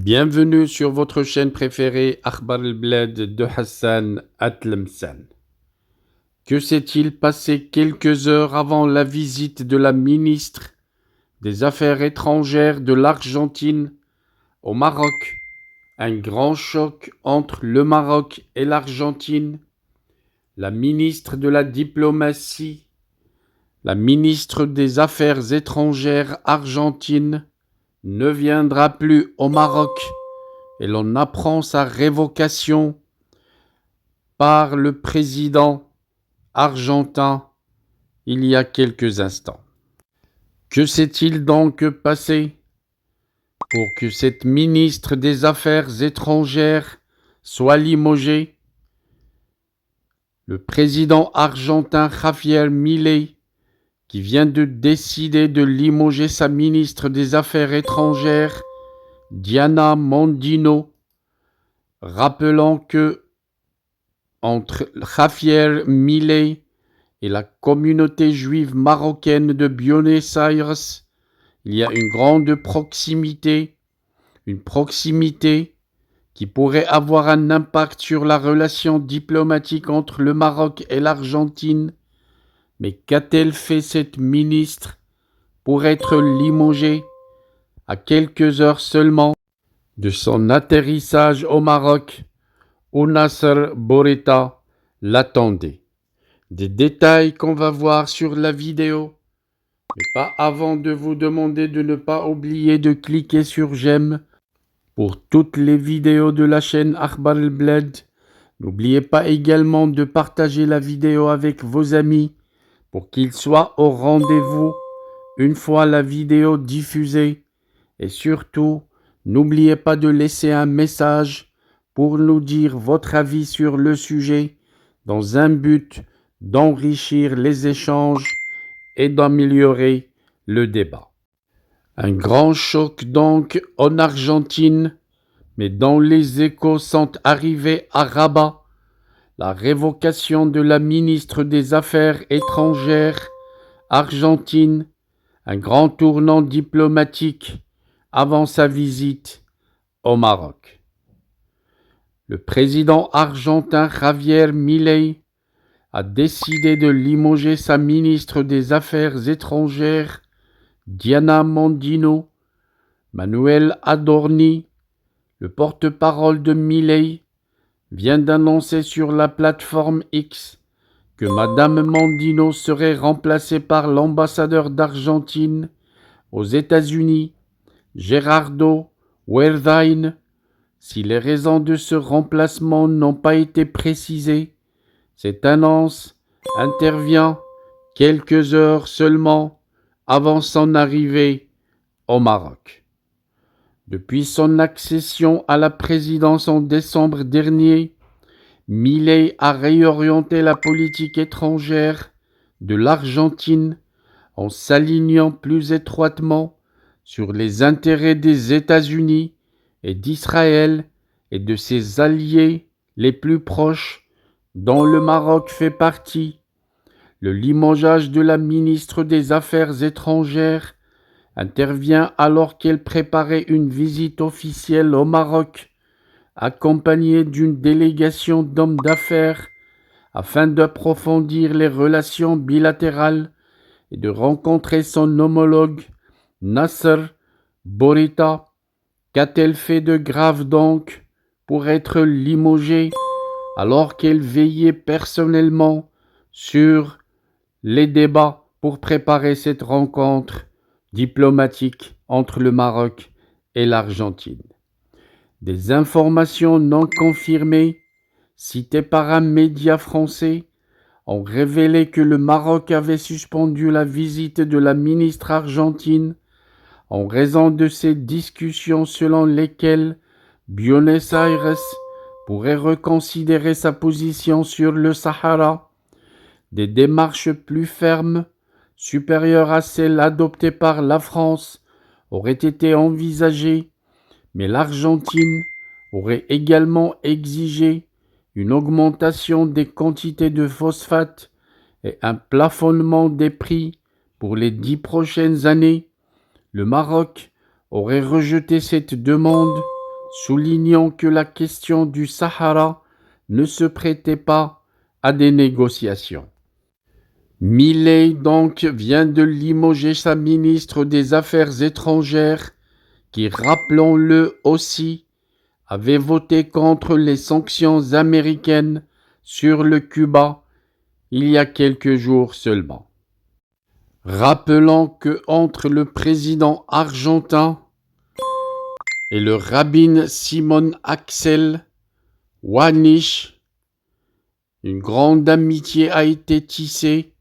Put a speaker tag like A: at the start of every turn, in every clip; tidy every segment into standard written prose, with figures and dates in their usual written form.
A: Bienvenue sur votre chaîne préférée Akhbar el-Bled de Hassan Atlemsan. Que s'est-il passé quelques heures avant la visite de la ministre des Affaires étrangères de l'Argentine au Maroc? Un grand choc entre le Maroc et l'Argentine. La ministre de la Diplomatie, la ministre des Affaires étrangères argentine ne viendra plus au Maroc. Et l'on apprend sa révocation par le président argentin il y a quelques instants. Que s'est-il donc passé pour que cette ministre des Affaires étrangères soit limogée? Le président argentin Javier Milei, qui vient de décider de limoger sa ministre des Affaires étrangères, Diana Mondino, rappelant que entre Javier Milei et la communauté juive marocaine de Buenos Aires, il y a une grande proximité, une proximité qui pourrait avoir un impact sur la relation diplomatique entre le Maroc et l'Argentine. Mais qu'a-t-elle fait cette ministre pour être limogée à quelques heures seulement de son atterrissage au Maroc, où Nasser Bourita l'attendait? Des détails qu'on va voir sur la vidéo. Mais pas avant de vous demander de ne pas oublier de cliquer sur j'aime pour toutes les vidéos de la chaîne Akhbar el-Bled. N'oubliez pas également de partager la vidéo avec vos amis pour qu'ils soient au rendez-vous une fois la vidéo diffusée. Et surtout, n'oubliez pas de laisser un message pour nous dire votre avis sur le sujet dans un but d'enrichir les échanges et d'améliorer le débat. Un grand choc donc en Argentine, mais dont les échos sont arrivés à Rabat. La révocation de la ministre des Affaires étrangères argentine, un grand tournant diplomatique avant sa visite au Maroc. Le président argentin Javier Milei a décidé de limoger sa ministre des Affaires étrangères, Diana Mondino. Manuel Adorni, le porte-parole de Milei, vient d'annoncer sur la plateforme X que Madame Mondino serait remplacée par l'ambassadeur d'Argentine aux États-Unis, Gerardo Wertheim. Si les raisons de ce remplacement n'ont pas été précisées, cette annonce intervient quelques heures seulement avant son arrivée au Maroc. Depuis son accession à la présidence en décembre dernier, Milei a réorienté la politique étrangère de l'Argentine en s'alignant plus étroitement sur les intérêts des États-Unis et d'Israël et de ses alliés les plus proches, dont le Maroc fait partie. Le limogeage de la ministre des Affaires étrangères intervient alors qu'elle préparait une visite officielle au Maroc, accompagnée d'une délégation d'hommes d'affaires, afin d'approfondir les relations bilatérales et de rencontrer son homologue Nasser Bourita. Qu'a-t-elle fait de grave donc pour être limogée alors qu'elle veillait personnellement sur les débats pour préparer cette rencontre diplomatique entre le Maroc et l'Argentine? Des informations non confirmées, citées par un média français, ont révélé que le Maroc avait suspendu la visite de la ministre argentine en raison de ces discussions selon lesquelles Buenos Aires pourrait reconsidérer sa position sur le Sahara. Des démarches plus fermes, supérieures à celles adoptées par la France, auraient été envisagées, mais l'Argentine aurait également exigé une augmentation des quantités de phosphate et un plafonnement des prix pour les 10 prochaines années. Le Maroc aurait rejeté cette demande, soulignant que la question du Sahara ne se prêtait pas à des négociations. Milei donc vient de limoger sa ministre des Affaires étrangères qui, rappelons-le aussi, avait voté contre les sanctions américaines sur le Cuba il y a quelques jours seulement. Rappelons que entre le président argentin et le rabbin Simon Axel Wanisch, une grande amitié a été tissée.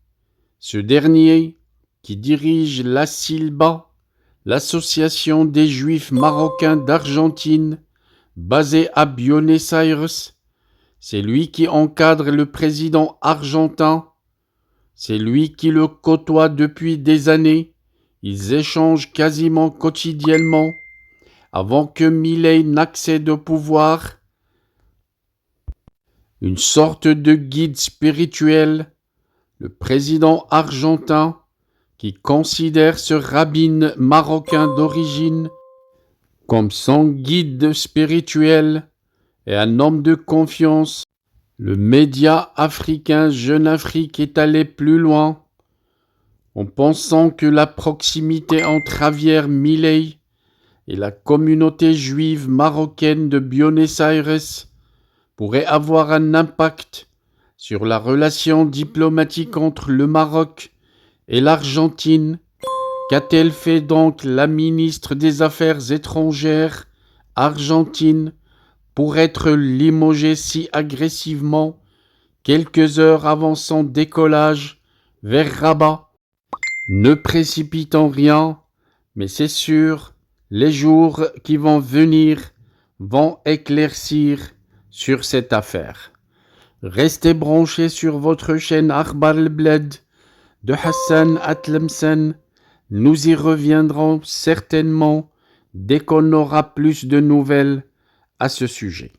A: Ce dernier, qui dirige la SILBA, l'association des Juifs marocains d'Argentine, basée à Buenos Aires, c'est lui qui encadre le président argentin, c'est lui qui le côtoie depuis des années, ils échangent quasiment quotidiennement. Avant que Milei n'accède au pouvoir, une sorte de guide spirituel, le président argentin, qui considère ce rabbin marocain d'origine comme son guide spirituel et un homme de confiance. Le média africain Jeune Afrique est allé plus loin en pensant que la proximité entre Javier Milei et la communauté juive marocaine de Buenos Aires pourrait avoir un impact sur la relation diplomatique entre le Maroc et l'Argentine. Qu'a-t-elle fait donc la ministre des Affaires étrangères argentine pour être limogée si agressivement quelques heures avant son décollage vers Rabat? Ne précipitons rien, mais c'est sûr, les jours qui vont venir vont éclaircir sur cette affaire. Restez branchés sur votre chaîne Akhbar al-Bled de Hassan Atlemsen. Nous y reviendrons certainement dès qu'on aura plus de nouvelles à ce sujet.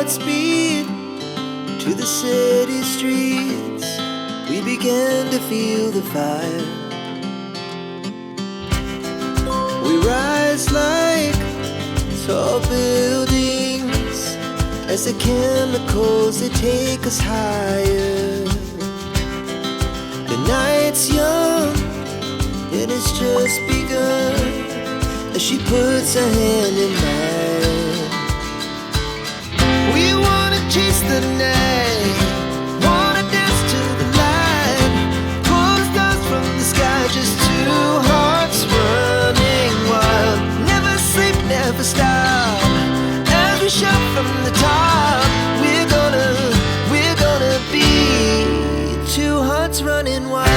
B: hearts beat to the city streets. We began to feel the fire. We rise like tall buildings as the chemicals, they take us higher. The night's young and it's just begun as she puts her hand in mine. We wanna chase the night, wanna dance to the light, pull the stars from the sky, just two hearts running wild. Never sleep, never stop, as we shout from the top. We're gonna be two hearts running wild.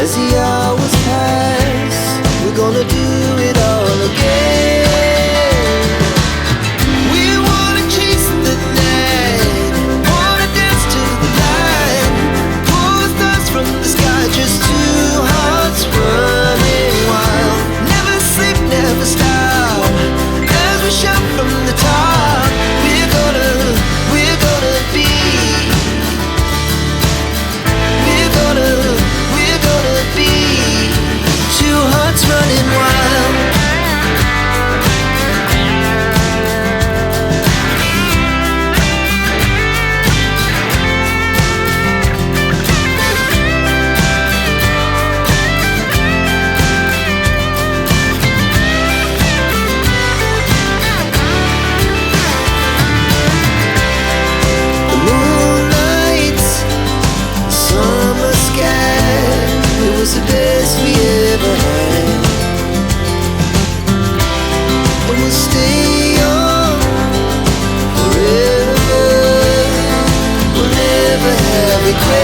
B: as the hours pass. We're gonna do it all again. We wanna chase the night, wanna dance to the light, pull stars from the sky, just two hearts running wild. Never sleep, never stop, as we shout from the top. We're gonna be. We're gonna be two hearts running wild. The moonlight, summer sky, it was the best we ever had. And we'll stay young forever. We'll never have regrets.